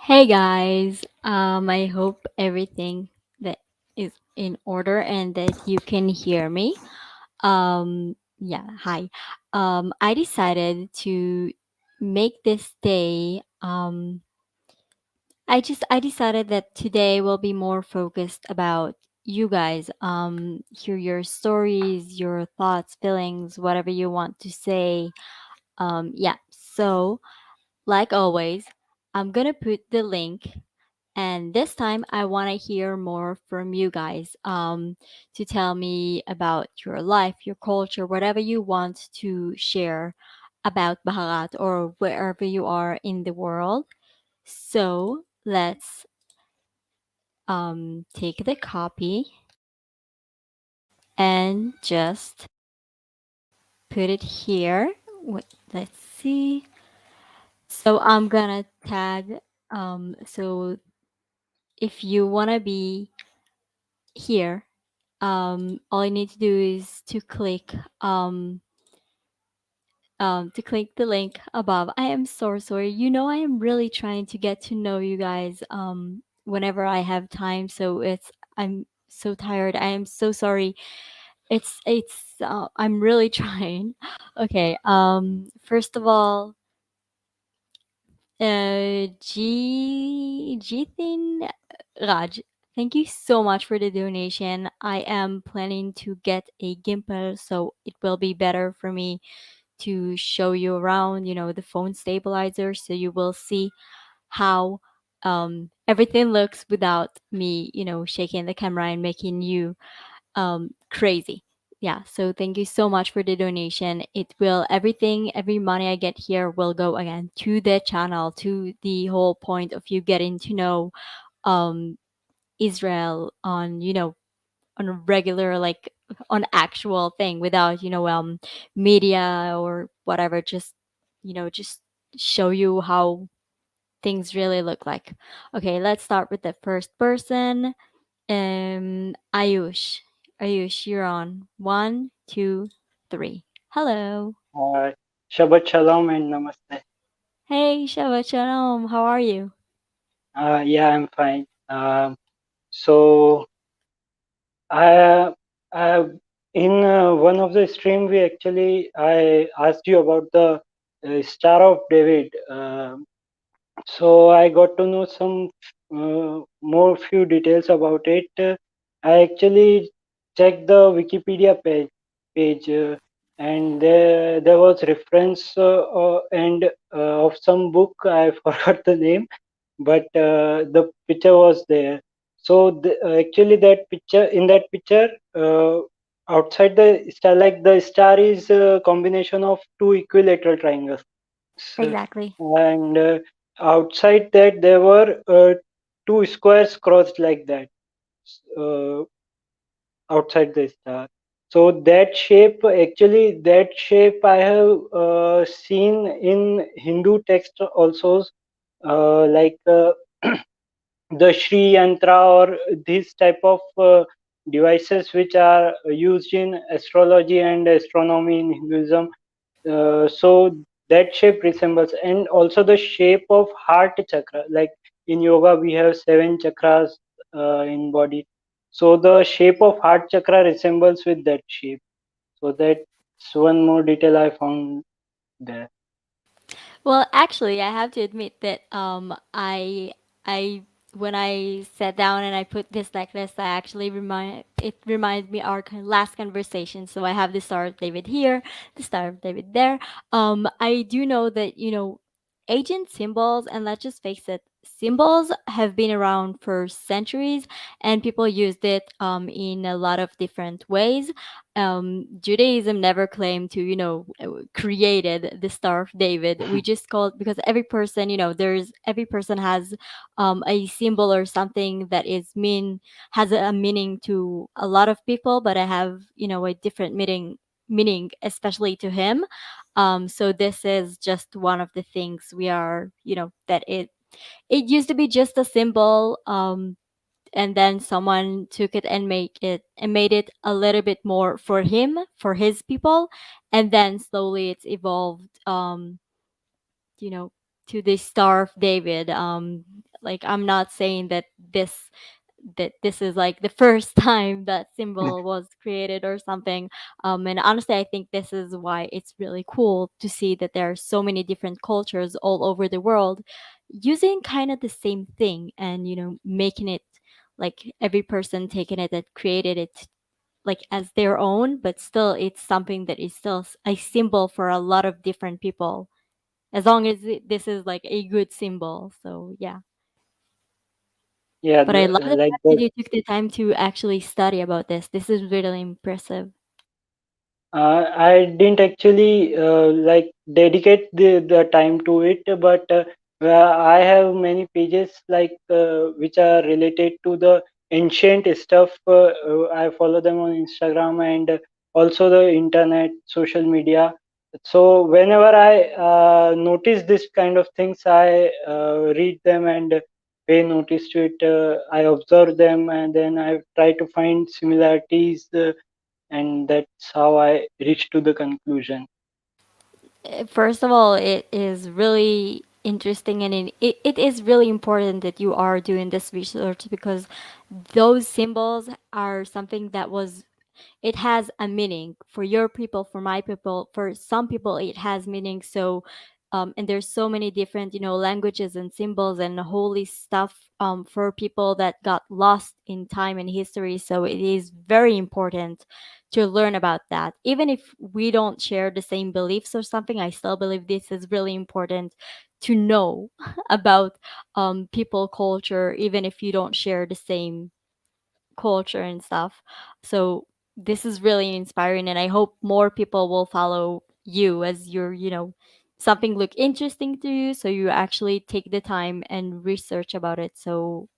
Hey guys, I hope everything that is in order and that you can hear me. Yeah, hi. I decided to make this day. I decided that today will be more focused about you guys. Hear your stories, your thoughts, feelings, whatever you want to say. Yeah. So, like always, I'm gonna put the link. And this time, I want to hear more from you guys to tell me about your life, your culture, whatever you want to share about Baharat or wherever you are in the world. So let's take the copy and just put it here. Let's see. So I'm gonna tag. So if you wanna be here, all you need to do is to click the link above. I am so sorry. You know, I am really trying to get to know you guys whenever I have time. So I'm so tired. I am so sorry. It's I'm really trying. Okay. First of all, Jithin Raj, thank you so much for the donation. I am planning to get a gimbal, so it will be better for me to show you around, the phone stabilizer, so you will see how everything looks without me, shaking the camera and making you crazy. Yeah, so thank you so much for the donation. It will everything, every money I get here will go again to the channel, to the whole point of you getting to know um Israel on, on a regular, like on actual thing without, media or whatever. Just, just show you how things really look like. Okay, let's start with the first person. Ayush. Ayush, you're on. One, two, three. Hello. Uh, Shabbat Shalom and Namaste. Hey, Shabbat Shalom. How are you? Yeah, I'm fine. So I, I in one of the stream we actually I asked you about the Star of David. So I got to know some more few details about it. I actually checked the Wikipedia page, and there was reference and of some book. I forgot the name, but the picture was there. So actually, that picture in that picture, outside the star, like the star is a combination of two equilateral triangles. So, Exactly. and outside that there were two squares crossed like that uh, outside the star. So that shape I have seen in Hindu text also, like the Shri Yantra or these type of devices which are used in astrology and astronomy in Hinduism. So that shape resembles, and also the shape of heart chakra. Like in yoga, we have seven chakras in body. So the shape of heart chakra resembles with that shape. So that's one more detail I found there. Well, actually, I have to admit that I when I sat down and I put this necklace, I actually reminded me our last conversation. So I have the Star of David here, the Star of David there. I do know that ancient symbols, and let's just face it, symbols have been around for centuries, and people used it in a lot of different ways. Judaism never claimed to, created the Star of David. We just call it because every person, every person has a symbol or something that has a meaning to a lot of people, but I have, a different meaning, especially to him. So this is just one of the things we are, that it used to be just a symbol. And then someone took it and made it a little bit more for him, for his people, and then slowly it's evolved, you know to the Star of David. Like I'm not saying that this is like the first time that symbol was created or something. And honestly, I think this is why it's really cool to see that there are so many different cultures all over the world using kind of the same thing, and making it like every person taking it that created it like as their own, but still it's something that is still a symbol for a lot of different people, as long as this is like a good symbol. So yeah. Yeah, But I love the like fact that the you took the time to actually study about this. This is really impressive. I didn't actually like dedicate the time to it, but I have many pages like which are related to the ancient stuff. I follow them on Instagram and also the internet, social media. So whenever I notice this kind of things, I read them and pay notice to it. I observe them and then I try to find similarities. And that's how I reached to the conclusion. First of all, it is really interesting, and it is really important that you are doing this research, because those symbols are something that was, it has a meaning for your people, for my people, for some people it has meaning. So and there's so many different languages and symbols and holy stuff for people that got lost in time and history. So it is very important to learn about that. Even if we don't share the same beliefs or something, I still believe this is really important to know about people culture, even if you don't share the same culture and stuff. So this is really inspiring, and I hope more people will follow you as something look interesting to you, so you actually take the time and research about it. So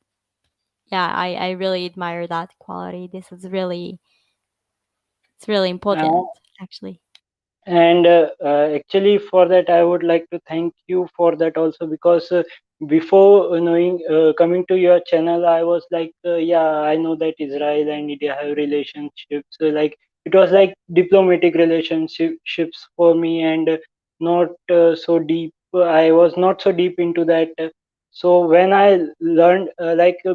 yeah, I really admire that quality. This is really, it's really Uh, important actually. and actually, for that, I would like to thank you for that also, because before knowing coming to your channel, I was like, yeah, I know that Israel and India have relationships. Like it was like diplomatic relationships for me, and not so deep. I was not so deep into that. So when I learned,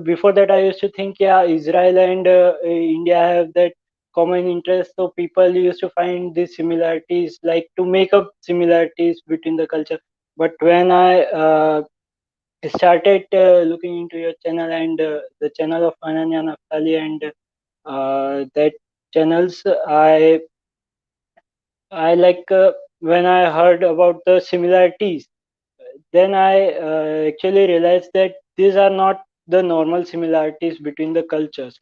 before that, I used to think, yeah, Israel and India have that common interest, so people used to find these similarities, like to make up similarities between the culture. But when I started looking into your channel and the channel of Ananya Naftali and that channels, I like when I heard about the similarities, then I actually realized that these are not the normal similarities between the cultures.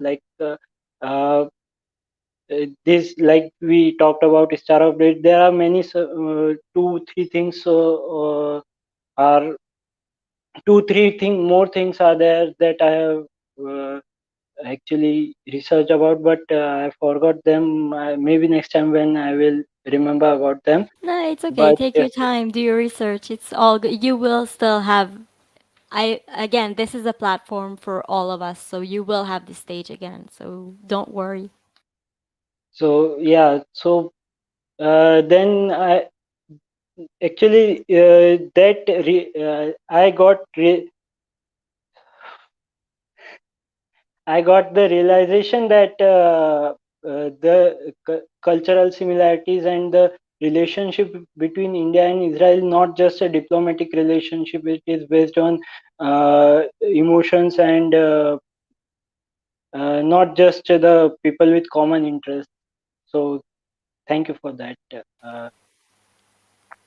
Uh, this, like we talked about Star of Dates, there are many two three things are two three more things are there that I have uh, actually researched about, but I forgot them. Maybe next time when I will remember about them. No, it's okay. But Take your time, do your research. It's all good. You will still have, I again, this is a platform for all of us, so you will have the stage again. So don't worry. so yeah, so then I actually I got the realization that the cultural similarities and the relationship between India and Israel, not just a diplomatic relationship, it is based on emotions and not just the people with common interests. So thank you for that.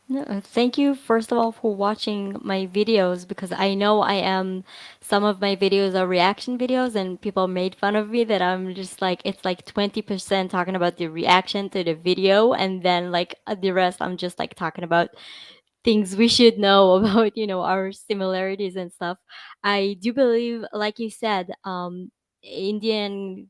No, thank you first of all for watching my videos, because I know I am, some of my videos are reaction videos and people made fun of me that I'm just like, it's like 20% talking about the reaction to the video, and then like the rest I'm just like talking about things we should know about our similarities and stuff. I do believe, like you said, indian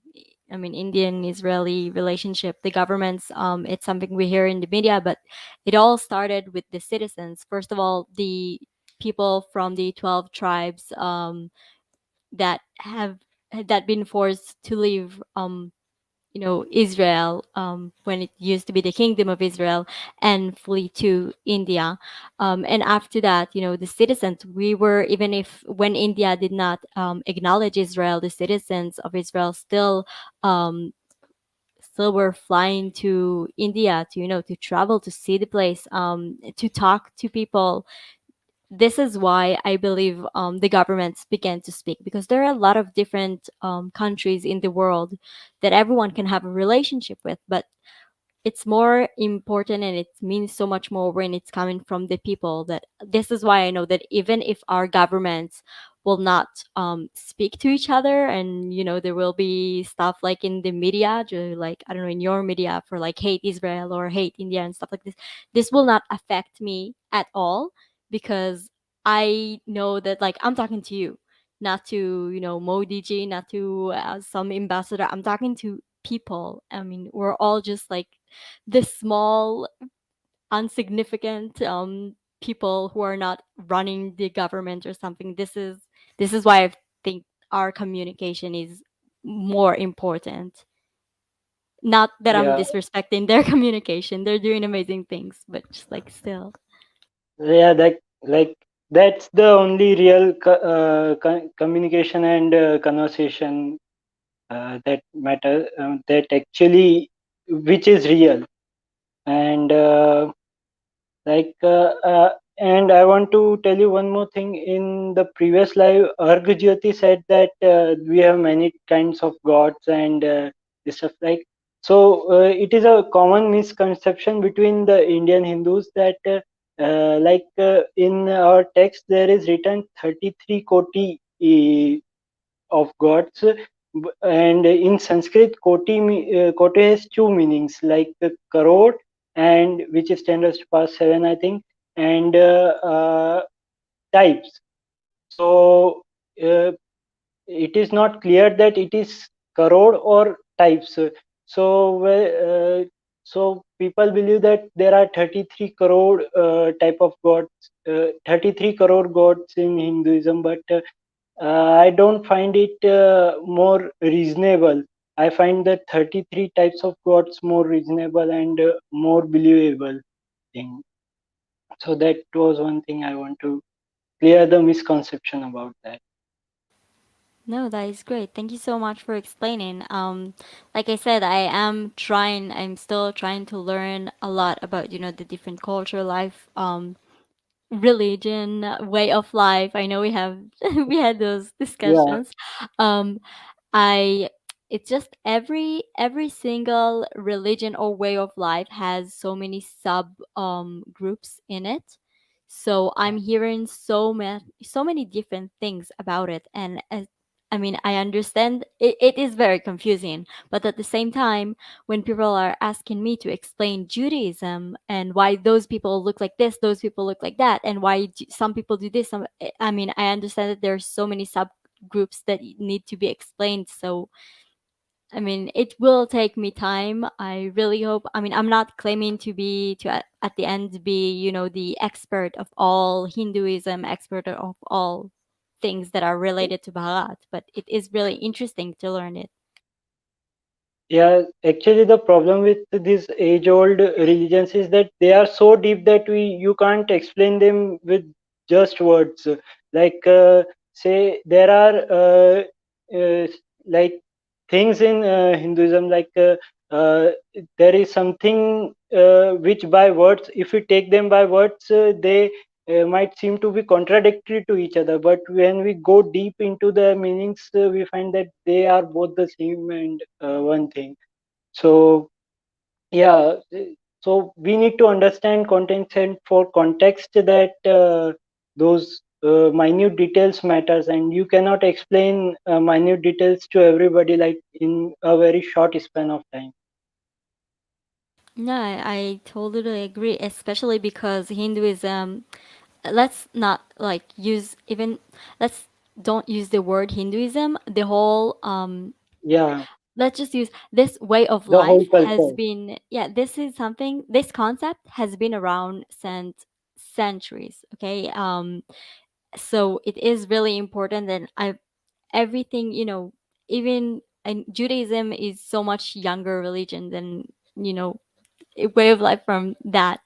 Indian Israeli relationship, the governments, it's something we hear in the media, but it all started with the citizens. First of all, the people from the 12 tribes that have that been forced to leave Israel, when it used to be the Kingdom of Israel, and flee to India. And after that, the citizens, we were, even if when India did not acknowledge Israel, the citizens of Israel still were flying to India to to travel to see the place, to talk to people. This is why I believe the governments began to speak, because there are a lot of different countries in the world that everyone can have a relationship with, but it's more important and it means so much more when it's coming from the people. That this is why I know that even if our governments will not speak to each other, and there will be stuff like in the media, like I don't know, in your media, for like hate Israel or hate India and stuff like this will not affect me at all, because I know that, like, I'm talking to you, not to Modi ji, not to some ambassador. I'm talking to people. I mean, we're all just like this small, insignificant people who are not running the government or something. This is why I think our communication is more important. Not that I'm Yeah, disrespecting their communication. They're doing amazing things, but just like still. yeah, that like that's the only real communication and conversation that matter, that actually which is real. And and I want to tell you one more thing. In the previous live, Arg Jyoti said that we have many kinds of gods and this stuff like. So it is a common misconception between the Indian Hindus that in our text there is written 33 koti of gods, and in Sanskrit koti has two meanings, like crore, and which is 10 raised to power 7, I think, and types. So uh, it is not clear that it is crore or types. So people believe that there are 33 crore type of gods, 33 crore gods in Hinduism, but I don't find it more reasonable. I find that 33 types of gods more reasonable and more believable thing. So that was one thing I want to clear the misconception about that. No, that is great. Thank you so much for explaining. Like I said, I'm still trying to learn a lot about, the different culture, life, religion, way of life. I know we have we had those Yeah, discussions. Um, I it's just every single religion or way of life has so many sub groups in it. So I'm hearing so many different things about it, and I mean, I understand it is very confusing, but at the same time, when people are asking me to explain Judaism and why those people look like this, those people look like that, and why some people do this, I mean, I understand that there's so many subgroups that need to be explained. So, I mean, it will take me time. I really hope. I mean, I'm not claiming to be to at the end be, the expert of all Hinduism, expert of all things that are related to Bharat, but it is really interesting to learn it. yeah. Actually, the problem with these age-old religions is that they are so deep that you can't explain them with just words. Like say there are uh, like things in Hinduism, like there is something which by words, if we take them by words, they might seem to be contradictory to each other. But when we go deep into the meanings, we find that they are both the same and one thing. So yeah, so we need to understand context, and for context that those minute details matters, and you cannot explain minute details to everybody like in a very short span of time. No, I totally agree, especially because Hinduism, let's not like use even, let's don't use the word Hinduism. The whole Yeah, let's just use this way of the whole life has culture. been, yeah, this concept has been around since centuries. Okay. So it is really important that I everything, even and Judaism is so much younger religion than, you know, a way of life from that.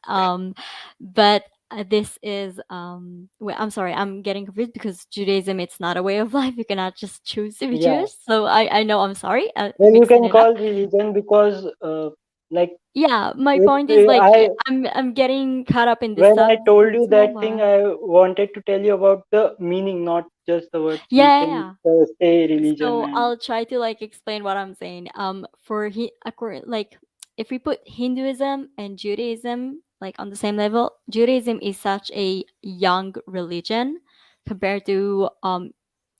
But this is I'm sorry, I'm getting confused because Judaism, it's not a way of life. You cannot just choose to be Yeah. Jewish. So I know, I'm sorry, Well, you mixing can it up. call religion because, like, Yeah, my it, point is like I I'm getting caught up in this when I told you subject, that thing, but I wanted to tell you about the meaning, not just the words. We yeah, yeah, can yeah. say religion So and I'll try to like explain what I'm saying. For like if we put Hinduism and Judaism like on the same level, Judaism is such a young religion compared to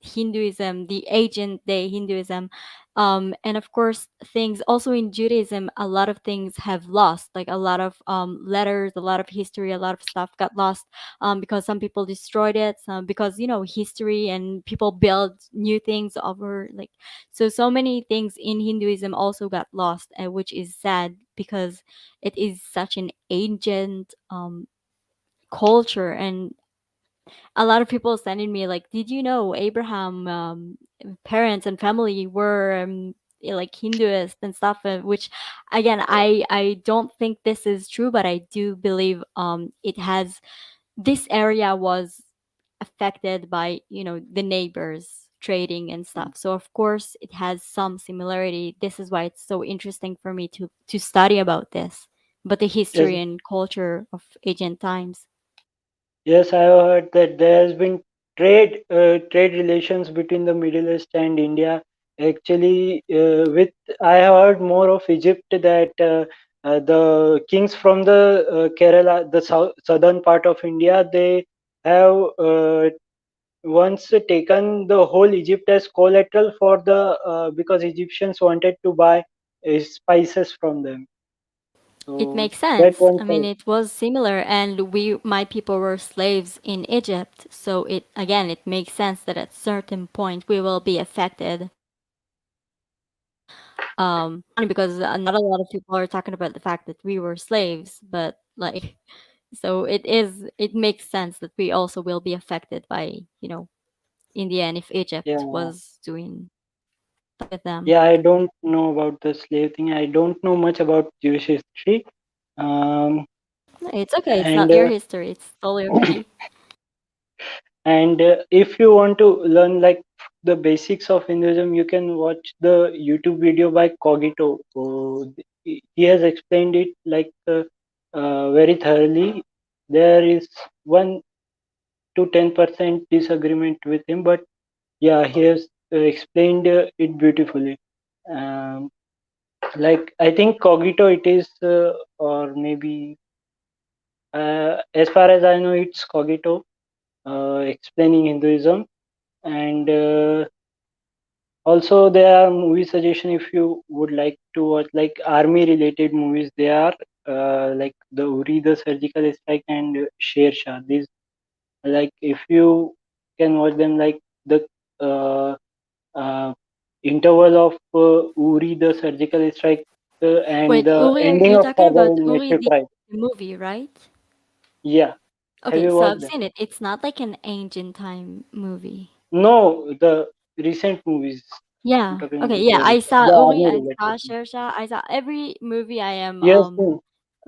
Hinduism, the ancient day Hinduism. And of course, things also in Judaism, a lot of things have lost, like a lot of letters, a lot of history, a lot of stuff got lost because some people destroyed it, some because, you know, history and people build new things over like, so many things in Hinduism also got lost, which is sad because it is such an ancient culture. And a lot of people sending me like, did you know Abraham parents and family were like Hinduist and stuff, which again, I don't think this is true, but I do believe it has, this area was affected by, you know, the neighbors trading and stuff, so of course it has some similarity. This is why it's so interesting for me to study about this, but the yes, history and culture of ancient times. yes, I have heard that there has been trade relations between the Middle East and India. Actually, with I have heard more of Egypt that the kings from the Kerala, the southern part of India, they have once taken the whole Egypt as collateral for the because Egyptians wanted to buy spices from them. It So makes that sense. one I mean, side. it was similar, and my people were slaves in Egypt. So it makes sense that at certain point we will be affected. Funny because not a lot of people are talking about the fact that we were slaves, but like, so it makes sense that we also will be affected by, you know, in the end, if Egypt Yeah, was doing stuff with them. yeah. I don't know about the slave thing. I don't know much about Jewish history. Um, No, it's okay. It's and not your history. It's totally okay. and if you want to learn like the basics of Hinduism, you can watch the YouTube video by Cogito. He has explained it like very thoroughly. There is 1 to 10% disagreement with him, but yeah, he has explained it beautifully. Um, like I think Cogito it is, or maybe as far as I know, it's Cogito explaining Hinduism, and also there are movie suggestion if you would like to watch like army related movies. They are like the Uri, the Surgical Strike, and Sher Shah. These like if you can watch them like the uh, uh, interval of Uri, the Surgical Strike, and Wait, the Uri, ending you're of talking Father about will make Uri you cry. the movie, right? Yeah, have Okay, you so watched I've them? seen it. It's not like an ancient time movie. No, the recent movies. I'm Yeah. talking Okay. about Yeah. I the saw Uri. army I related. saw Shersha. I saw every movie. I am Yes.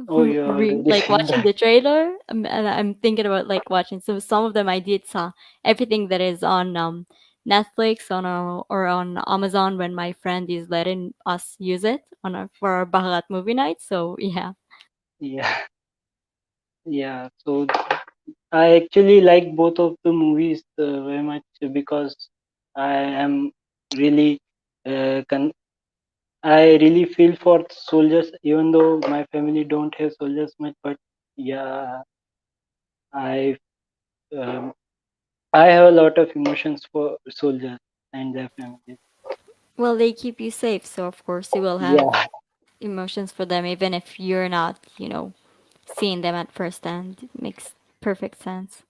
Oh, you already like said watching that. the trailer, and I'm thinking about like watching. So some of them I did saw everything that is on Netflix on or on Amazon when my friend is letting us use it on for our Bahalat movie night. So yeah. Yeah, yeah. So I actually like both of the movies very much because I am really I really feel for soldiers, even though my family don't have soldiers much. But yeah, I um, I have a lot of emotions for soldiers and their families. Well, they keep you safe, so of course you will have Yeah. emotions for them, even if you're not, you know, seeing them at first hand. It makes perfect sense.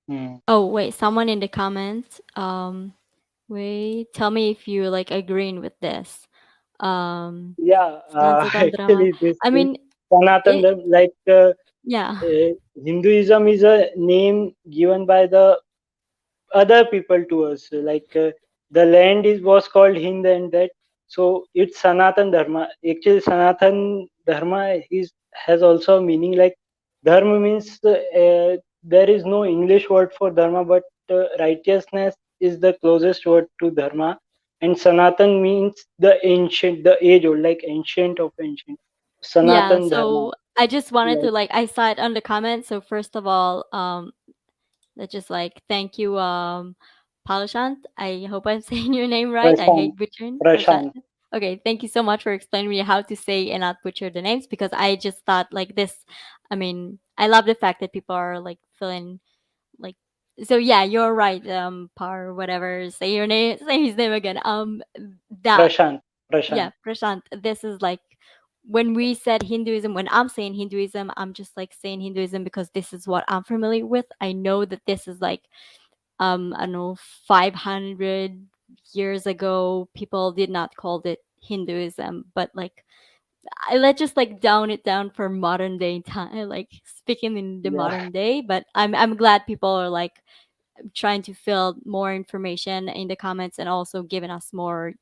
Hmm. Oh, wait, someone in the comments, wait, tell me if you like agreeing with this. Yeah. Sanatana Dharma. Actually, this I thing, mean, Sanatan, it, like yeah. Hinduism is a name given by the other people to us. Like the land is was called Hind, and that, so it's Sanatan Dharma. Actually, Sanatan Dharma is has also a meaning like dharma means there is no English word for dharma, but righteousness is the closest word to dharma, and Sanatan means the ancient, the age old, like ancient of ancient. Yeah, Sanatan Dharma. so I just wanted Like to like I saw it on the comments. So first of all, let's just like thank you, Palashant. I hope I'm saying your name right. I Prashant, hate butchering Prashant. Prashant. Okay, thank you so much for explaining me how to say and not butcher the names because I just thought like this. I mean, I love the fact that people are like feeling like so yeah, you're right, Par, whatever. Say your name, say his name again. That Prashant. yeah, Prashant. Prashant, this is like when we said Hinduism, when I'm saying Hinduism, I'm just like saying Hinduism because this is what I'm familiar with. I know that this is like I don't know 500 years ago people did not call it Hinduism, but like let's just like down it down for modern day time, like speaking in the Yeah. modern day. But I'm glad people are like trying to fill more information in the comments and also giving us more,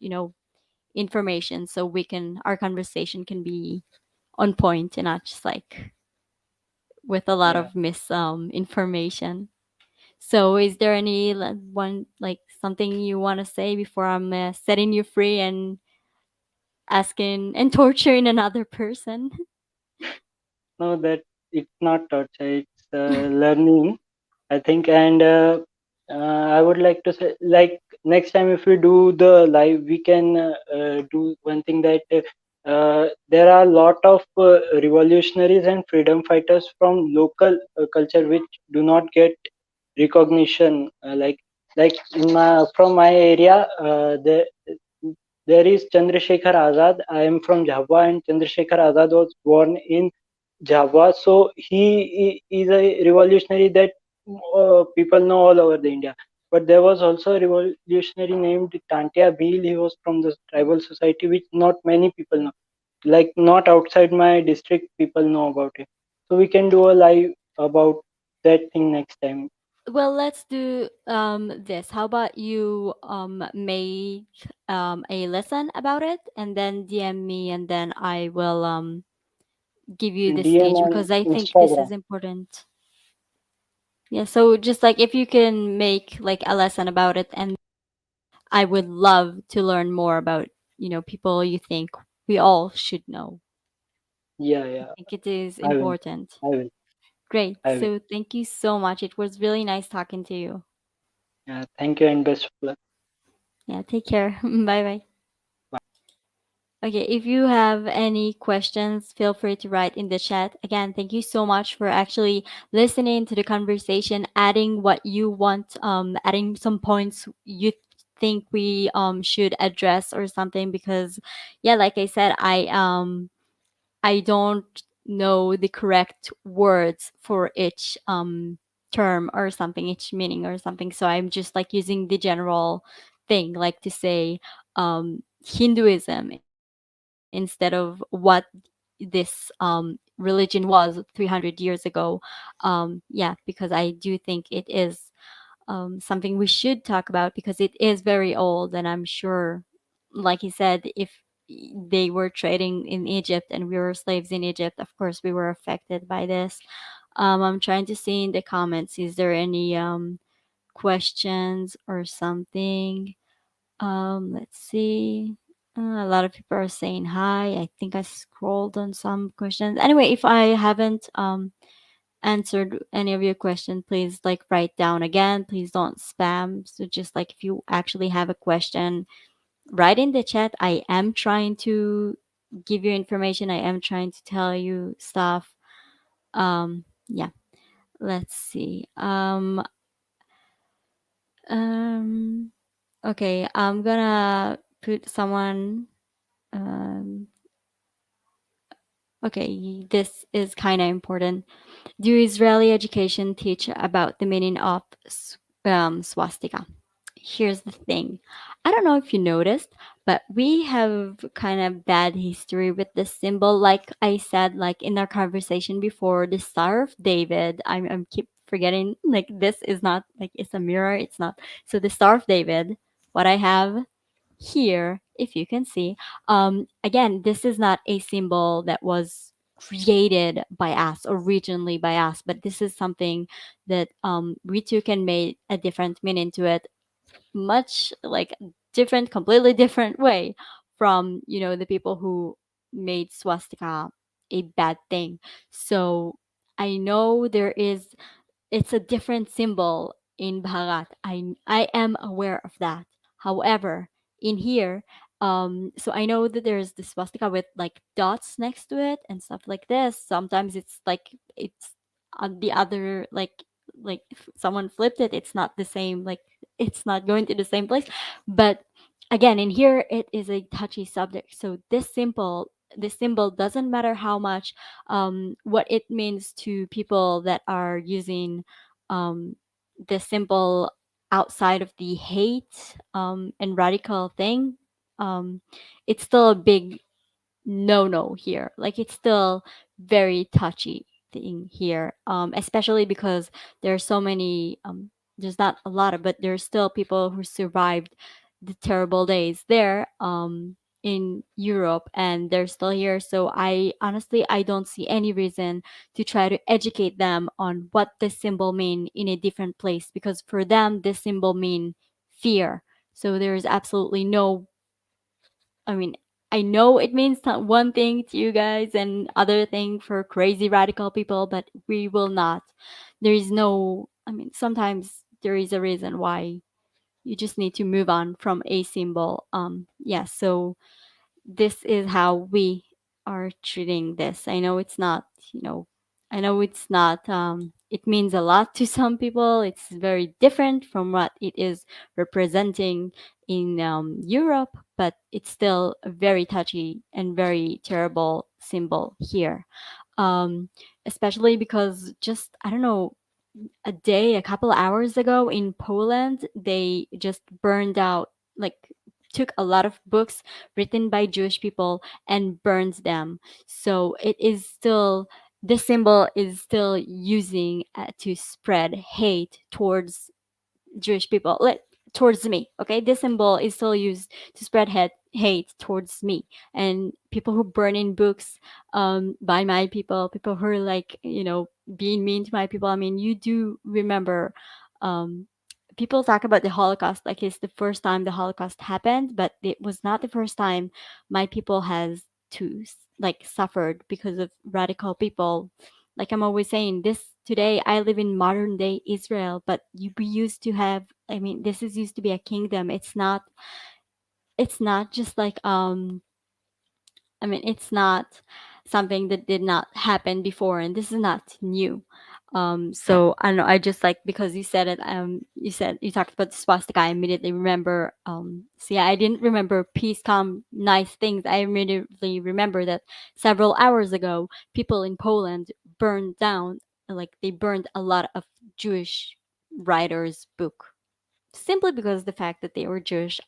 information so we can our conversation can be on point and not just like with a lot Yeah. of information. So is there any one like something you want to say before I'm setting you free and asking and torturing another person? No, that it's not torture. It's learning, I think. And I would like to say, like next time if we do the live, we can do one thing that there are a lot of revolutionaries and freedom fighters from local culture which do not get recognition. Like in my from my area, there is Chandrasekhar Azad. I am from Jhabwa, and Chandrasekhar Azad was born in Java. So he is a revolutionary that people know all over the India. But there was also a revolutionary named Tantia Bhil. He was from the tribal society, which not many people know. Like not outside my district, people know about it. So we can do a live about that thing next time. Well, let's do this. How about you make a lesson about it and then DM me and then I will give you the DM stage on because I think this is Instagram. important. Yeah, so just like if you can make like a lesson about it and I would love to learn more about, people you think we all should know. Yeah, I yeah. think it is I will. important. I will. Great. I will. So thank you so much. It was really nice talking to you. Yeah. Thank you and best of luck. Yeah, take care. Bye bye. Okay, if you have any questions, feel free to write in the chat. Again, thank you so much for actually listening to the conversation, adding what you want, adding some points you think we should address or something because yeah, like I said, I don't know the correct words for each term or something, each meaning or something. So I'm just like using the general thing, like to say Hinduism instead of what this religion was 300 years ago. Yeah, because I do think it is something we should talk about because it is very old, and I'm sure, like he said, if they were trading in Egypt and we were slaves in Egypt, of course we were affected by this. I'm trying to see in the comments, is there any questions or something? Let's see. A lot of people are saying hi. I think I scrolled on some questions. Anyway, if I haven't answered any of your question, please like write down again. Please don't spam. So just like if you actually have a question, write in the chat. I am trying to give you information. I am trying to tell you stuff. Yeah. Let's see. Um okay, I'm gonna put someone okay, this is kind of important. Do Israeli education teach about the meaning of swastika? Here's the thing. I don't know if you noticed, but we have kind of bad history with this symbol. Like I said, like in our conversation before, the Star of David. I'm keep forgetting. Like this is not like it's a mirror. It's not. So the Star of David. what I have here, if you can see, again, this is not a symbol that was created by us, originally by us, but this is something that we took and made a different meaning to it, much like different, completely different way from, the people who made swastika a bad thing. So I know it's a different symbol in Bharat. I am aware of that. However, in here, so I know that there's the swastika with like dots next to it and stuff like this. Sometimes it's like it's on the other, like if someone flipped it, it's not the same. Like it's not going to the same place. But again, in here, it is a touchy subject. So this symbol doesn't matter how much what it means to people that are using um, the symbol outside of the hate and radical thing. Um, it's still a big no here. Like it's still very touchy thing here, especially because there are so many. There's not a lot of, but there's still people who survived the terrible days there in Europe, and they're still here. So I honestly I don't see any reason to try to educate them on what this symbol mean in a different place, because for them this symbol mean fear. So there is absolutely no, I mean, I know it means one thing to you guys and other thing for crazy radical people, but we will not. There is no, I mean, sometimes there is a reason why you just need to move on from a symbol. Yeah, so this is how we are treating this. I know it's not, you know, I know it's not, it means a lot to some people. It's very different from what it is representing in Europe, but it's still a very touchy and very terrible symbol here. Um, Especially because just, I don't know, a couple hours ago in Poland, they just burned out, like, took a lot of books written by Jewish people and burned them. So it is still, this symbol is still using to spread hate towards Jewish people, like towards me. Okay, this symbol is still used to spread hate towards me and people who burn in books by my people, people who are like being mean to my people. I mean, you do remember. Um, People talk about the Holocaust like it's the first time the Holocaust happened, but it was not the first time my people has to like suffered because of radical people. Like I'm always saying, this today I live in modern day Israel, but we used to have, I mean, this is used to be a kingdom. It's not just like I mean, it's not something that did not happen before, and this is not new. So I don't know. I just like because you said it. You said you talked about the swastika. I immediately remember. See, I didn't remember peace, calm, nice things. I immediately remember that several hours ago, people in Poland burned down, like they burned a lot of Jewish writers' book simply because the fact that they were Jewish.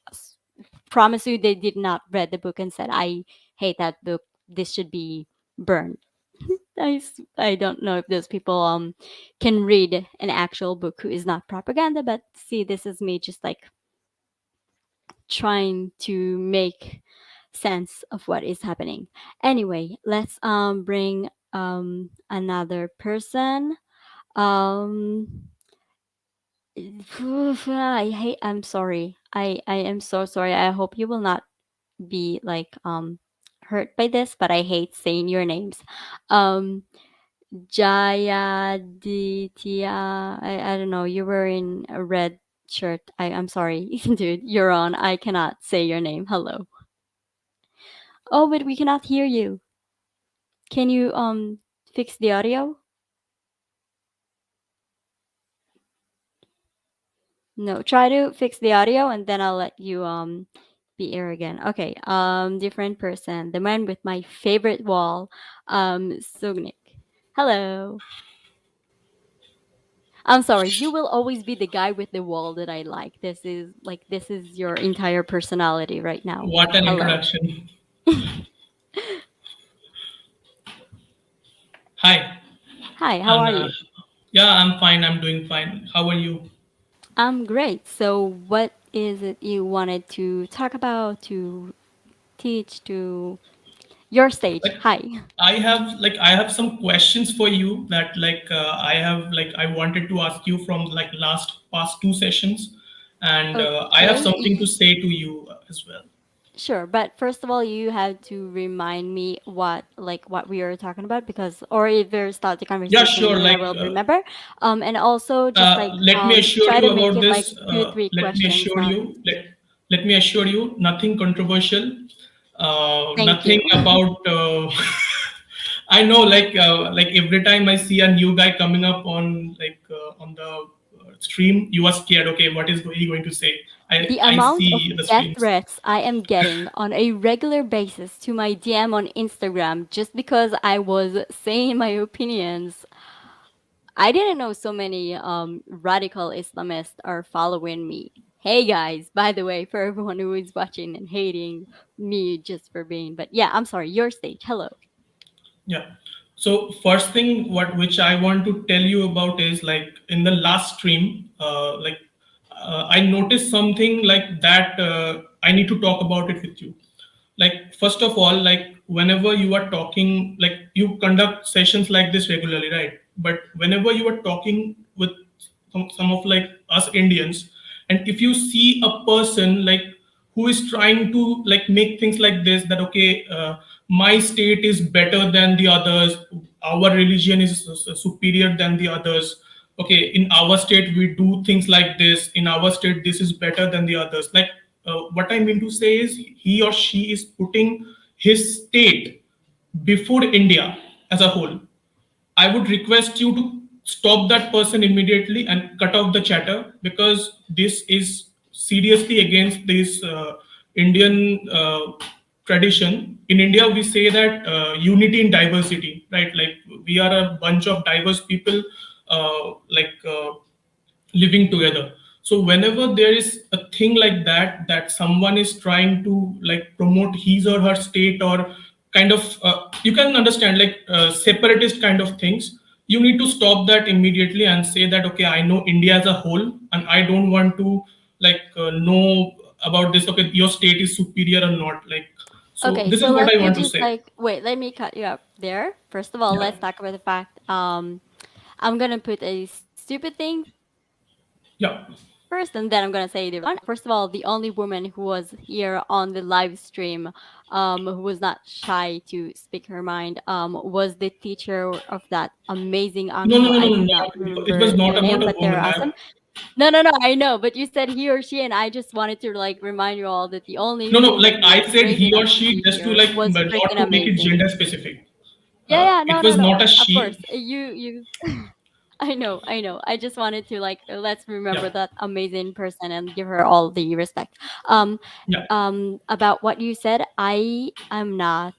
Promise you, they did not read the book and said, "I hate that book. This should be burned." I don't know if those people can read an actual book who is not propaganda, but see, this is me just like trying to make sense of what is happening. Anyway, let's bring another person. Um I'm sorry. I am so sorry. I hope you will not be like hurt by this, but I hate saying your names. Um Jayaditya, I don't know, you were in a red shirt. I'm sorry. Dude, you're on. I cannot say your name. Hello. Oh, but we cannot hear you. Can you fix the audio? No, try to fix the audio and then I'll let you be here again. Okay. Different person. The man with my favorite wall. Sugnik. Hello. I'm sorry. You will always be the guy with the wall that I like. This is your entire personality right now. What an Hello. introduction. Hi. Hi, how And are you? yeah, I'm fine. I'm doing fine. How are you? I'm great. So what? is it you wanted to talk about, to teach, to your stage? Like Hi. I have some questions for you that I wanted to ask you from like last past two sessions, and I have Okay. something to say to you as well. Sure, but first of all, you have to remind me what we are talking about, because or if we start the Yeah, conversation, sure. then I will remember. And also just Let me assure try you to make about it like this. two, three Let me questions, assure not. you. Let me assure you. Nothing controversial. Thank Nothing you. about. I know, like every time I see a new guy coming up on the stream, you are scared. Okay, what is he going to say? The I amount of see the death streams. threats I am getting on a regular basis to my DM on Instagram just because I was saying my opinions. I didn't know so many radical Islamists are following me. Hey guys, by the way, for everyone who is watching and hating me just for being, but yeah, I'm sorry, your stage. Hello. Yeah. So first thing what which I want to tell you about is like in the last stream, I noticed something like that. I need to talk about it with you. Like first of all, like whenever you are talking, like you conduct sessions like this regularly, right? But whenever you are talking with some of like us Indians, and if you see a person like who is trying to like make things like this, that okay, my state is better than the others, our religion is superior than the others, okay, in our state we do things like this, in our state this is better than the others, like what I mean to say is he or she is putting his state before India as a whole. I would request you to stop that person immediately and cut off the chatter, because this is seriously against this Indian tradition. In India, we say that unity in diversity, right? Like we are a bunch of diverse people, living together. So whenever there is a thing like that, that someone is trying to like promote his or her state, or kind of you can understand like separatist kind of things, you need to stop that immediately and say that okay, I know India as a whole, and I don't want to know about this, okay, your state is superior or not, like, so Okay, this so is what let I me want to just say. wait, let me cut you up there. First of all, Yeah, let's talk about the fact I'm gonna put a stupid thing first and then I'm gonna say the right one. First of all, the only woman who was here on the live stream, who was not shy to speak her mind, was the teacher of that amazing uncle. I do no, no, not no, no, no, remember it their was name, not but about they're a awesome. woman. No, no, no, I know, but you said he or she, and I just wanted to like remind you all that the only No, no, woman like who I was said brave he enough or to she, be just to here like was not freaking to make it amazing. gender specific. Yeah, yeah, It no, no, was no. not a Of course, she. you. I know, I know. I just wanted to like let's Yeah, remember that amazing person and give her all the respect. Um, yeah, about what you said, I am not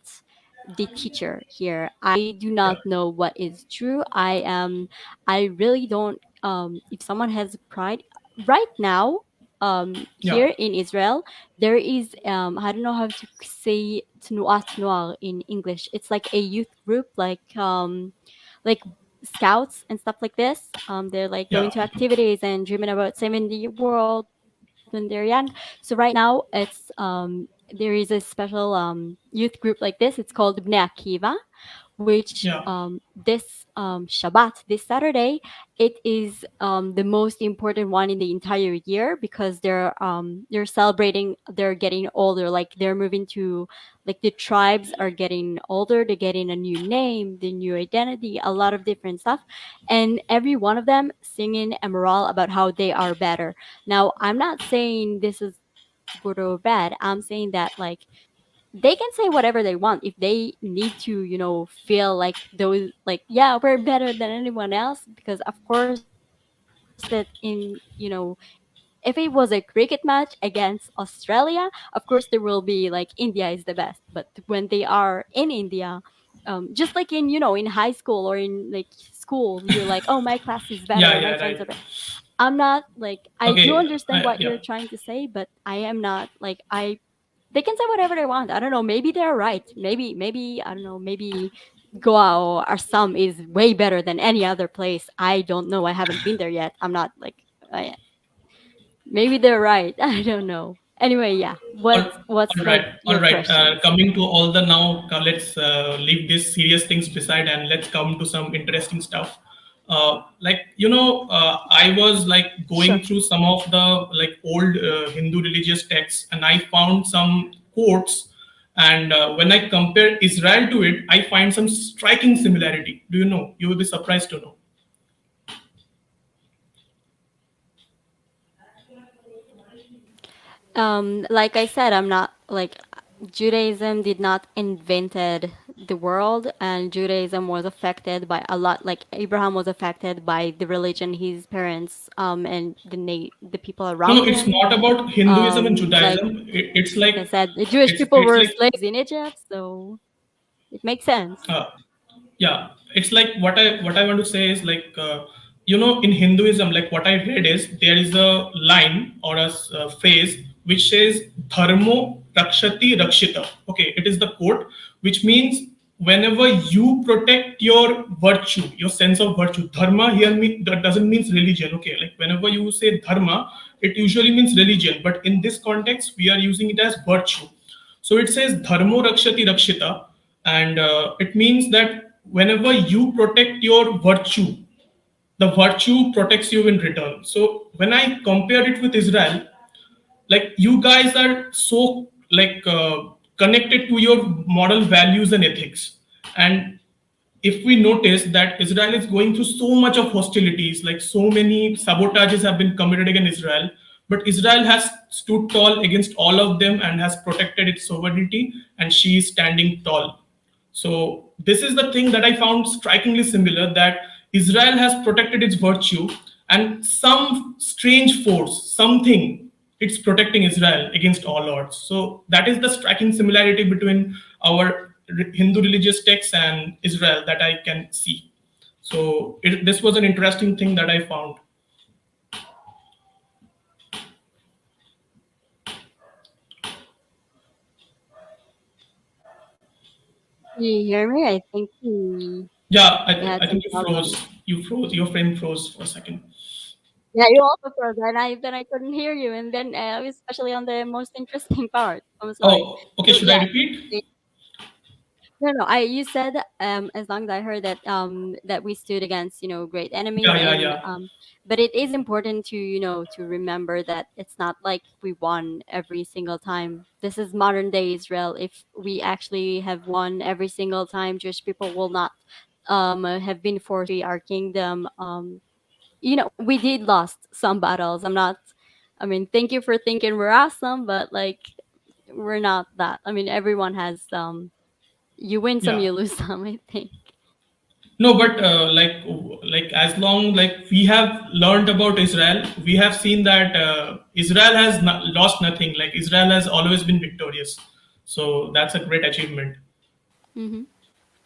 the teacher here. I do yeah, not know what is true. I really don't. If someone has pride, right now, yeah, here in Israel, there is I don't know how to say Tnuat Noir in English. It's like a youth group, like scouts and stuff like this. They're like yeah, going to activities and dreaming about saving the world when they're young. So right now, it's there is a special youth group like this. It's called Bnei Akiva, which yeah, this Shabbat, this Saturday, it is the most important one in the entire year because they're celebrating. They're getting older, like they're moving to like the tribes are getting older. They're getting a new name, the new identity, a lot of different stuff, and every one of them singing a moral about how they are better. Now, I'm not saying this is good or bad. I'm saying that like they can say whatever they want if they need to, feel like those like yeah, we're better than anyone else because of course that if it was a cricket match against Australia, of course there will be like India is the best. But when they are in India, just like in high school or in like school, you're like, oh, my class is better, my yeah, friends are yeah, better. right. I'm not like I do Okay, understand what you're yeah, trying to say, but I am not like I they can say whatever they want. I don't know. Maybe they're right. Maybe I don't know. Maybe Goa or Assam is way better than any other place. I don't know. I haven't been there yet. I'm not like I, Maybe they're right. I don't know. Anyway, yeah. All, What's all like right, all your right. questions? Coming to all the now, let's leave these serious things beside and let's come to some interesting stuff. I was like Sure. going through some of the like old Hindu religious texts, and I found some quotes. And when I compare Israel to it, I find some striking similarity. Do you know? You will be surprised to know. Like I said, I'm not like Judaism did not invented the world, and Judaism was affected by a lot. Like Abraham was affected by the religion his parents and the people No, no, around it's him. not about Hinduism and Like Judaism. It's like like I said, the Jewish people it's were like slaves in Egypt, so it makes sense. uh, yeah, it's like what I want to say is like in Hinduism, like what I read is there is a line or a phrase which says dharmo rakshati rakshita. Okay, it is the quote, which means whenever you protect your virtue, your sense of virtue. Dharma here that doesn't means religion. Okay, like whenever you say dharma, it usually means religion, but in this context we are using it as virtue. So it says dharmo rakshati rakshita, and it means that whenever you protect your virtue, the virtue protects you in return. So when I compared it with Israel, like you guys are so like connected to your moral values and ethics, and if we notice that Israel is going through so much of hostilities, like so many sabotages have been committed against Israel, but Israel has stood tall against all of them and has protected its sovereignty, and she is standing tall. So this is the thing that I found strikingly similar, that Israel has protected its virtue, and some strange force, something, it's protecting Israel against all odds. So that is the striking similarity between our Hindu religious texts and Israel that I can see. So this was an interesting thing that I found. Can you hear me? I think Yeah, we had I some think you froze. problems. You froze. Your frame froze for a second. Yeah, you also froze, and I couldn't hear you, and then especially on the most interesting part. I'm sorry. Oh, okay. So Should I yeah, repeat? no, no. I you said as long as I heard that that we stood against great enemies Yeah, yeah, and yeah. but it is important to to remember that it's not like we won every single time. This is modern day Israel. If we actually have won every single time, Jewish people will not have been forced to our kingdom. We did lost some battles. I'm not. I mean, thank you for thinking we're awesome, but like we're not that. I mean, everyone has you win some, Yeah. you lose some, I think. No, but like as long like we have learned about Israel, we have seen that Israel has lost nothing. Like Israel has always been victorious. So that's a great achievement. Hmm.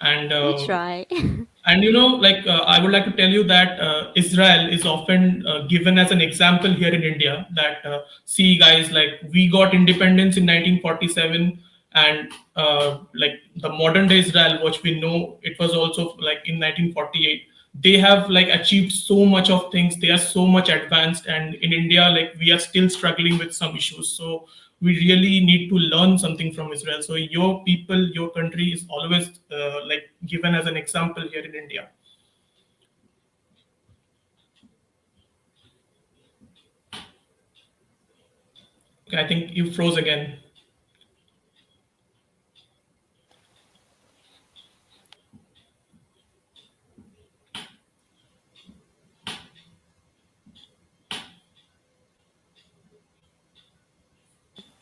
And We try. like I would like to tell you that Israel is often given as an example here in India. That see, guys, like we got independence in 1947, and like the modern day Israel, which we know, it was also like in 1948. They have like achieved so much of things. They are so much advanced, and in India, like we are still struggling with some issues. So we really need to learn something from Israel. So your people, your country is always like given as an example here in India. Okay, I think you froze again.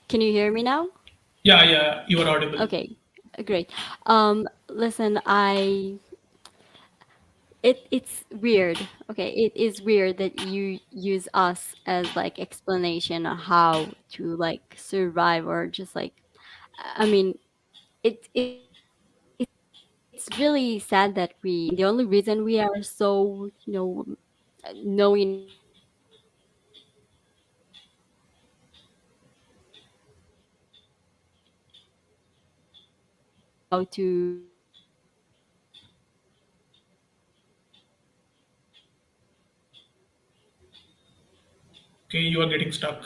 Can you hear me now? Yeah, yeah, you are audible. Okay, great. Listen, it's weird. Okay, it is weird that you use us as like explanation on how to like survive or just like I mean, it's really sad that the only reason we are so, knowing how to Okay, Okay, you are getting stuck.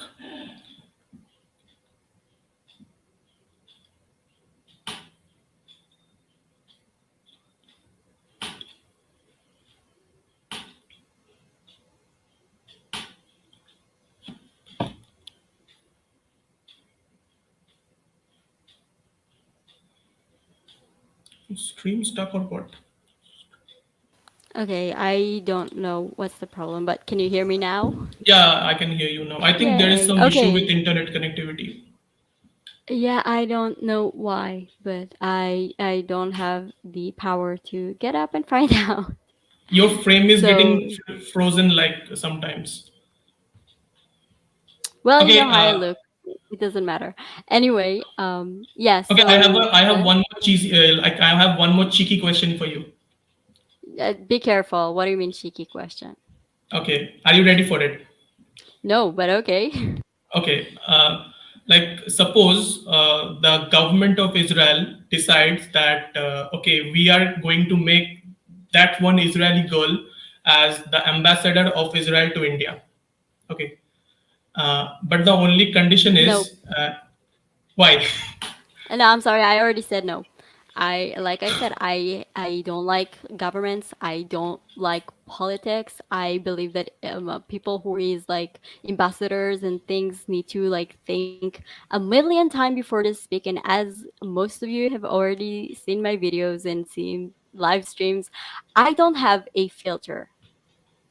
Stream stuck or what? Okay, I don't know what's the problem, but can you hear me now? Yeah, I can hear you now. I think there is Yay. some issue with Okay. internet connectivity. Yeah, I don't know why, but I don't have the power to get up and find out. Your frame is getting So, frozen like sometimes. well, you know Okay, how I look. It doesn't matter. Anyway, yeah, okay. so I have yes, one more cheesy like I have one more cheeky question for you. be careful. What do you mean cheeky question? Okay, are you ready for it? No, but okay. Okay, like suppose the government of Israel decides that okay, we are going to make that one Israeli girl as the ambassador of Israel to India. Okay, but the only condition No. is why? No, I'm sorry. I already said no. Like I said, I don't like governments. I don't like politics. I believe that people who is like ambassadors and things need to like think a million times before to speak. And as most of you have already seen my videos and seen live streams, I don't have a filter,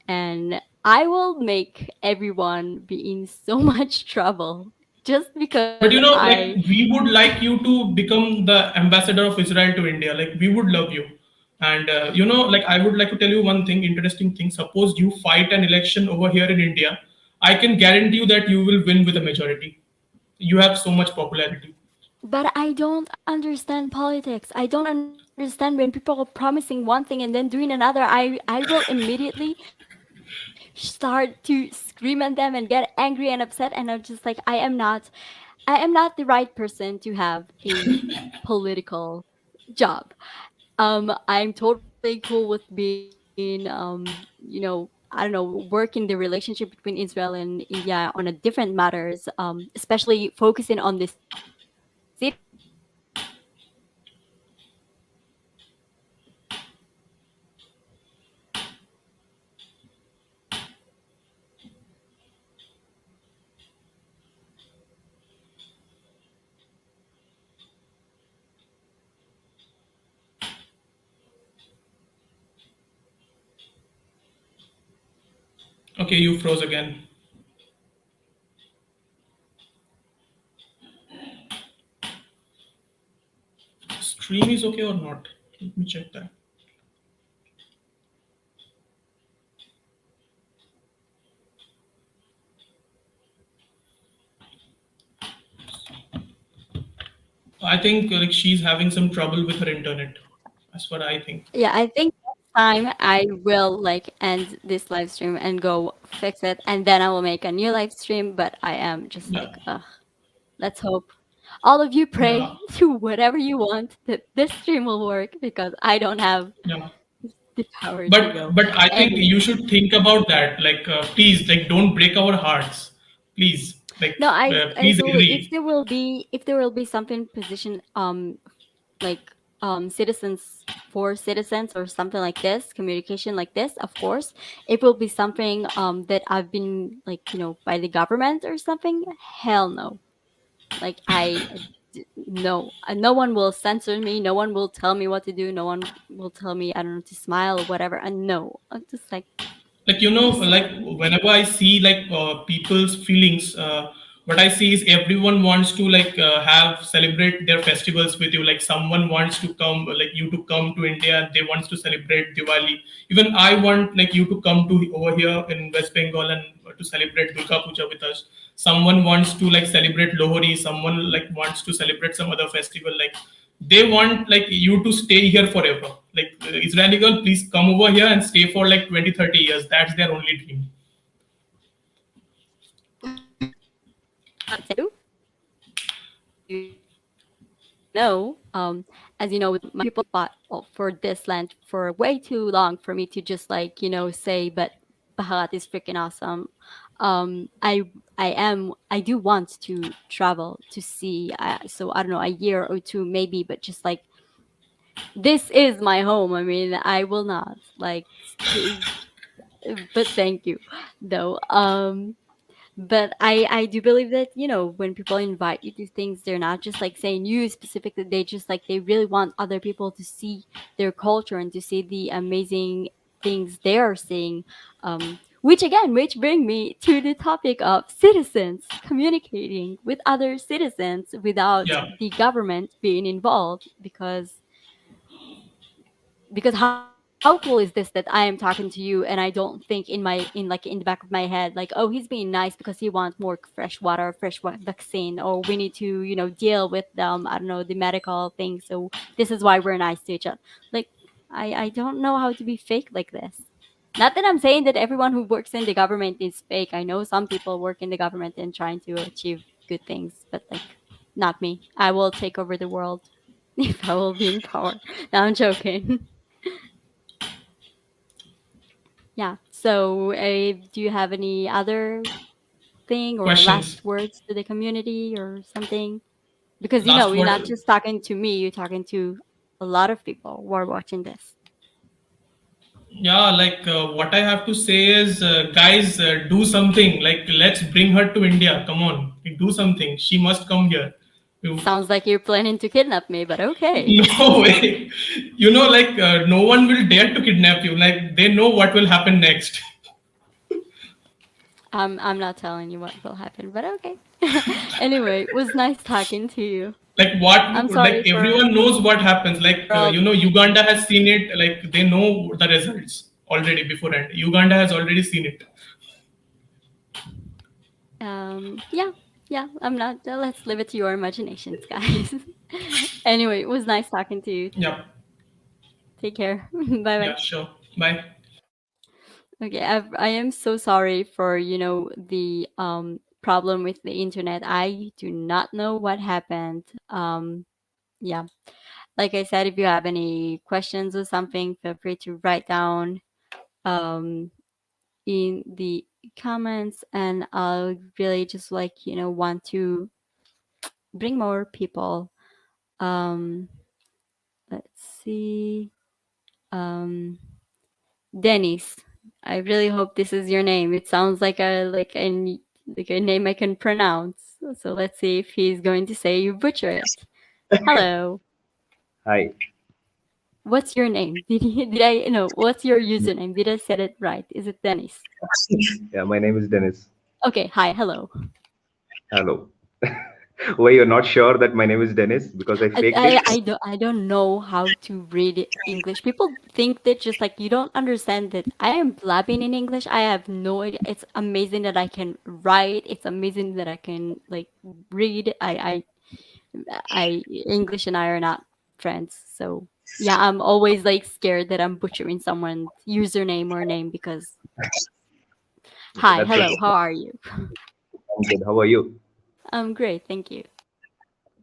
and I will make everyone be in so much trouble just because But you know, I. like we would like you to become the ambassador of Israel to India. Like we would love you. And you know, like I would like to tell you one thing, interesting thing. Suppose you fight an election over here in India, I can guarantee you that you will win with a majority. You have so much popularity. But I don't understand politics. I don't understand when people are promising one thing and then doing another. I will immediately start to scream at them and get angry and upset, and I'm just like I am not the right person to have a political job. I'm totally cool with being I don't know, working the relationship between Israel and India on a different matters, especially focusing on the citizens and things like that. But politics, I don't know. Okay, you froze again. Stream is okay or not? Let me check that. I think like she's having some trouble with her internet. That's what I think. Yeah, I think next time I will like end this live stream and go fix it, and then I will make a new live stream. But I am just Yeah, like, let's hope. All of you yeah, pray to whatever you want that this stream will work, because I don't have yeah. the power to But go. I think you Anyway, should think about that. Like, please, like, don't break our hearts. Please, like, no, please so agree. if there will be something position like citizens for citizens or something like this, communication like this, of course it will be something that I've been like, by the government or something. Hell no. Like no, no one will censor me, no one will tell me what to do, no one will tell me, I don't know, to smile or whatever. And no, I'm just like, Like you know, just like whenever I see like people's feelings, what I see is everyone wants to like have celebrate their festivals with you. Like someone wants to come, like you to come to India, and they wants to celebrate Diwali. Even I want like you to come to over here in West Bengal and to celebrate Durga Puja with us. Someone wants to like celebrate Lohri, someone like wants to celebrate some other festival. Like they want like you to stay here forever. Like Israeli girl, please come over here and stay for like 20, 30 years. That's their only dream. as you know, with my people fought for this land for way too long for me to just like, say, but Baharat is freaking awesome. I do want to travel to see. So I don't know, a year or two maybe, but just like this is my home. I mean, I will not like. But thank you, though. But I do believe that, when people invite you to things, they're not just like saying you specifically. They just like they really want other people to see their culture and to see the amazing things they are seeing. Which bring me to the topic of citizens communicating with other citizens without Yeah. the government being involved, because how cool is this that I am talking to you and I don't think in the back of my head like, oh, he's being nice because he wants more fresh water, vaccine, or we need to deal with I don't know, the medical thing, so this is why we're nice to each other. Like, I don't know how to be fake like this. Not that I'm saying that everyone who works in the government is fake. I know some people work in the government and trying to achieve good things, but like, not me. I will take over the world if I will be in power. No, I'm joking. Yeah. So, do you have any other thing or Questions. last words to the community or something? Because Last you're not word. just talking to me, you're talking to a lot of people who are watching this. Yeah, like what I have to say is, guys, do something. Like, let's bring her to India. Come on, do something. She must come here. You- Sounds like you're planning to kidnap me, but okay. No way. Like no one will dare to kidnap you. Like they know what will happen next. I'm not telling you what will happen, but okay. Anyway, it was nice talking to you. Like what? I'm Like sorry for everyone knows what happens. Like all. Uganda has seen it. Like they know the results already beforehand. Uganda has already seen it. Yeah, yeah. I'm not. Let's leave it to your imaginations, guys. Anyway, it was nice talking to you. Yeah. Take care. Bye bye. Yeah. Sure. Bye. Okay, I am so sorry for the problem with the internet. I do not know what happened. Yeah, like I said, if you have any questions or something, feel free to write down um in the comments, and I'll really just like want to bring more people. Um, let's see. Um, Dennis. I really hope this is your name. It sounds like a name I can pronounce. So let's see if he's going to say you butcher it. Hello. Hi. What's your name? Did I what's your username? Did I said it right? Is it Dennis? Yeah, my name is Dennis. Okay, hi, hello. Hello. Why you're not sure that my name is Dennis because I faked it? I don't know how to read English. People think that just like you don't understand that I am blabbing in English. I have no idea. It's amazing that I can write. It's amazing that I can like read. I English and I are not friends. So yeah, I'm always like scared that I'm butchering someone's username or name because Okay, hi, that's hello, okay. how are you? I'm good. How are you? I'm great, thank you.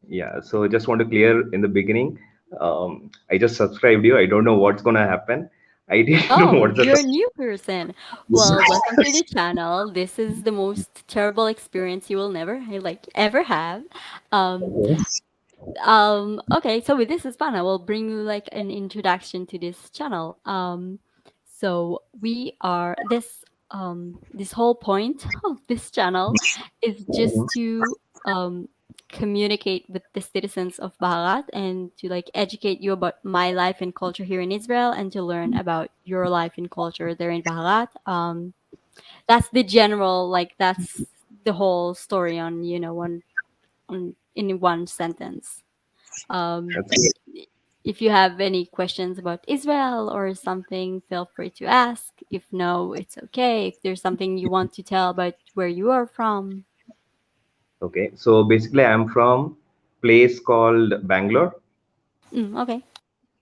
Yeah, so just want to clear in the beginning. I just subscribed you. I don't know what's gonna happen. I didn't know Oh, what's the you're a topic. new person. Well, welcome to the channel. This is the most terrible experience you will never like ever have. Um, okay, so with this is fun. I will bring you like an introduction to this channel. So we are this whole point of this channel is just to communicate with the citizens of Baharat and to like educate you about my life and culture here in Israel and to learn about your life and culture there in Baharat. That's the general like that's the whole story on on in one sentence. Um, That's good. if you have any questions about Israel or something, feel free to ask. If no, it's okay. If there's something you want to tell about where you are from, Okay, so basically, I'm from place called Bangalore, okay.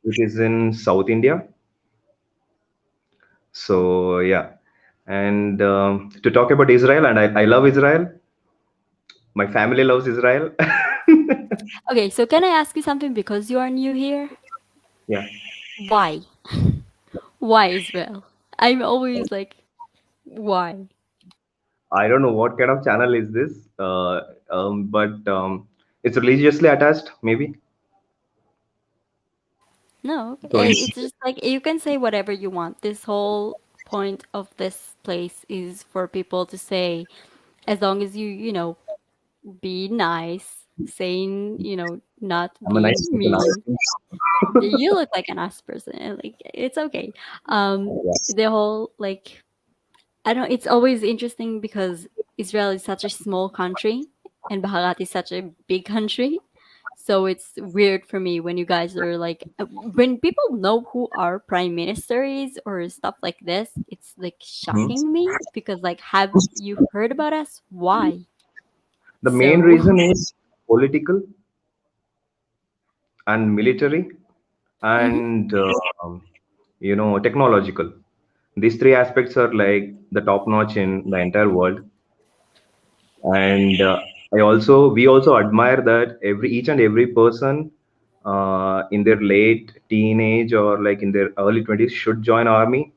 which is in South India. So yeah, and to talk about Israel, and I love Israel. My family loves Israel. Okay, so can I ask you something because you are new here? Yeah. Why? Why Israel? I'm always like, why? I don't know what kind of channel is this, but it's religiously attached, maybe. No, So in, it's just like you can say whatever you want. This whole point of this place is for people to say, as long as you know, be nice, saying, not I'm a being nice person. mean. You look like a nice person. And, like, it's okay. The whole like I don't. It's always interesting because Israel is such a small country and Baharat is such a big country. So it's weird for me when you guys are like when people know who our prime minister is or stuff like this. It's like Mhm. shocking me because like have you heard about us? Why? The main So reason is political and military mhm, and technological. These three aspects are like the top notch in the entire world. And we also admire that every each and every person in their late teenage or like in their early 20s should join army.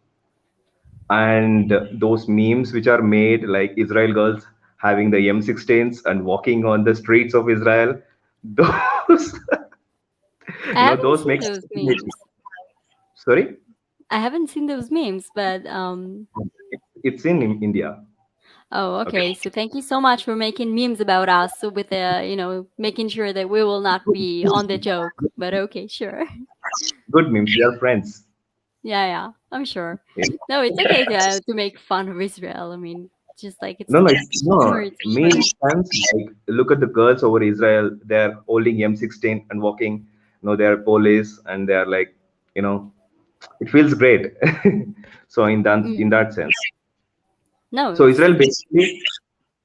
And those memes which are made like Israel girls having the M16s and walking on the streets of Israel, those I haven't those seen makes. those memes. Sorry. I haven't seen those memes, but It's in India. oh, Okay. okay. So thank you so much for making memes about us so with making sure that we will not be on the joke. But okay, sure. Good memes. We are friends. Yeah, yeah, I'm sure. Yeah. No, it's okay to make fun of Israel. I mean, just like No, no, sure, no. it's Me funny. fans like look at the girls over Israel. They're holding M16 and walking. They're police and they're like, you know, it feels great. So in that Mm. sense, No, so it's Israel basically,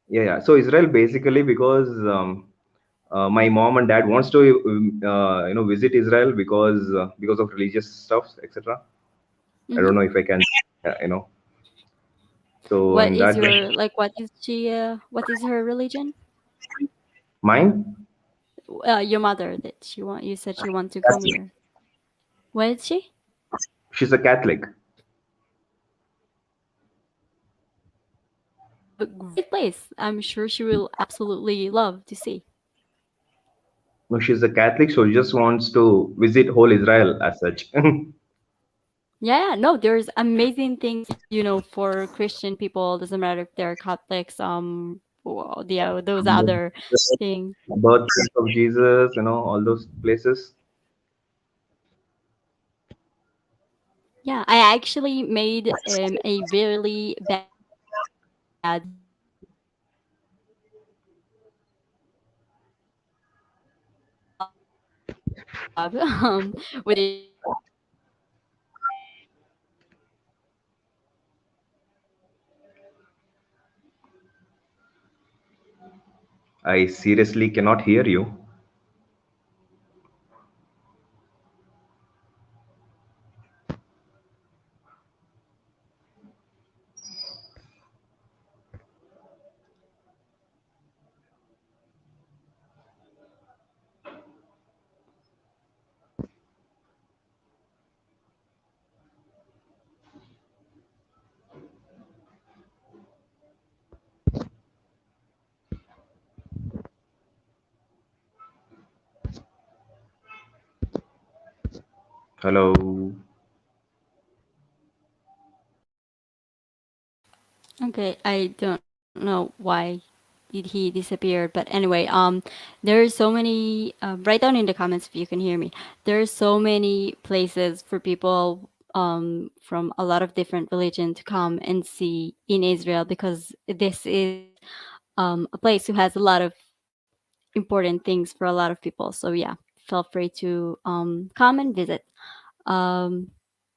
yeah, yeah. So Israel basically because my mom and dad wants to visit Israel because of religious stuff, etc. I hmm don't know if I can, uh, you know. So What in is that your like? What is her religion? mine, Your mother that she want. You said she want to come here. What is she? she's a Catholic. But great place. I'm sure she will absolutely love to see. No, she's a Catholic, so she just wants to visit whole Israel as such. Yeah, yeah, no, there's amazing things, for Christian people. Doesn't matter if they're Catholics, those other things. Birthplace of Jesus, all those places. Yeah, I actually made a really bad job with I seriously cannot hear you. Hello. Okay, I don't know why did he disappear, but anyway, there's so many. Write down in the comments if you can hear me. There's so many places for people from a lot of different religion to come and see in Israel because this is a place who has a lot of important things for a lot of people. So yeah, feel free to come and visit. Um,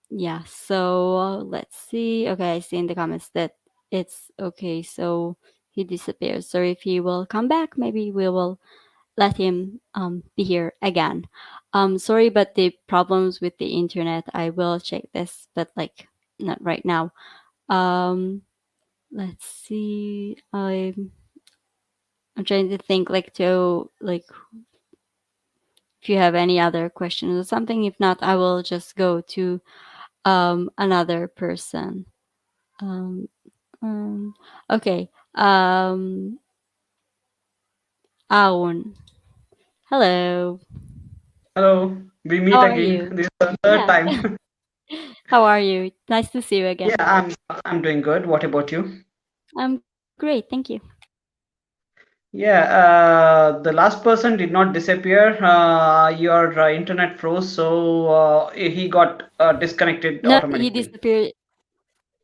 yeah, so let's see. Okay, I see in the comments that it's okay. So he disappears. So if he will come back, maybe we will let him be here again. Sorry, but the problems with the internet, I will check this, but like not right now. Um, let's see. I'm trying to think like to like if you have any other questions or something. If not, I will just go to another person. Um, Um, okay. Um, Aun. Hello. Hello, we How meet are again. you? This is the third Yeah. time. How are you? Nice to see you Yeah, again. I'm doing good. What about you? I'm great, thank you. Yeah, the last person did not disappear. Your internet froze, so he got disconnected No, he automatically. disappeared.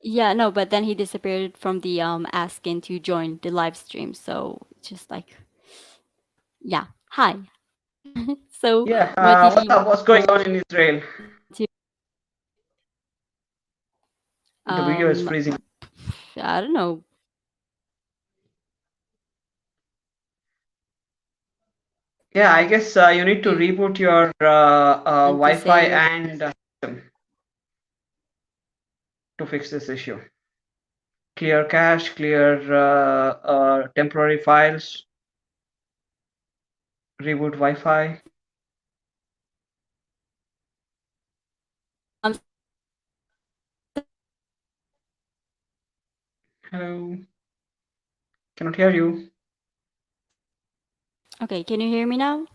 Yeah, no, but then he disappeared from the asking to join the live stream. So it's just like, yeah. Hi. So Yeah, what did you what's going want on in Israel? to The video is um freezing. I don't know. Yeah, I guess you need to You reboot your want to Wi-Fi say and system to fix this issue. Clear cache, clear temporary files, reboot Wi-Fi. um Hello, cannot hear you. okay, can you hear me now?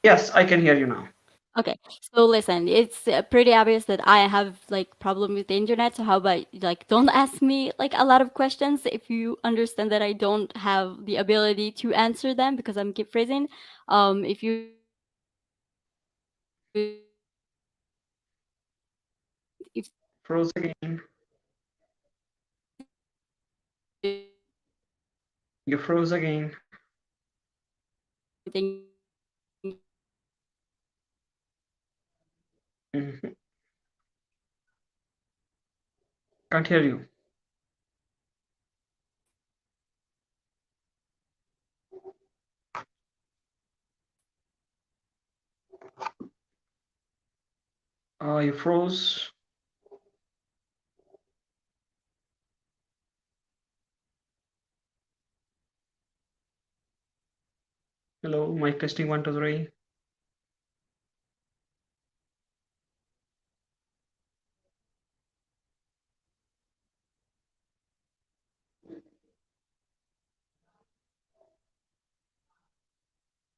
Yes, I can hear you now. Okay, so listen, it's pretty obvious that I have like problem with the internet. So how about like don't ask me like a lot of questions if you understand that I don't have the ability to answer them because I'm keep freezing. If you if Froze again. You froze again. something Mhm. Can't hear you. You froze. Hello, mic testing 1 2 3.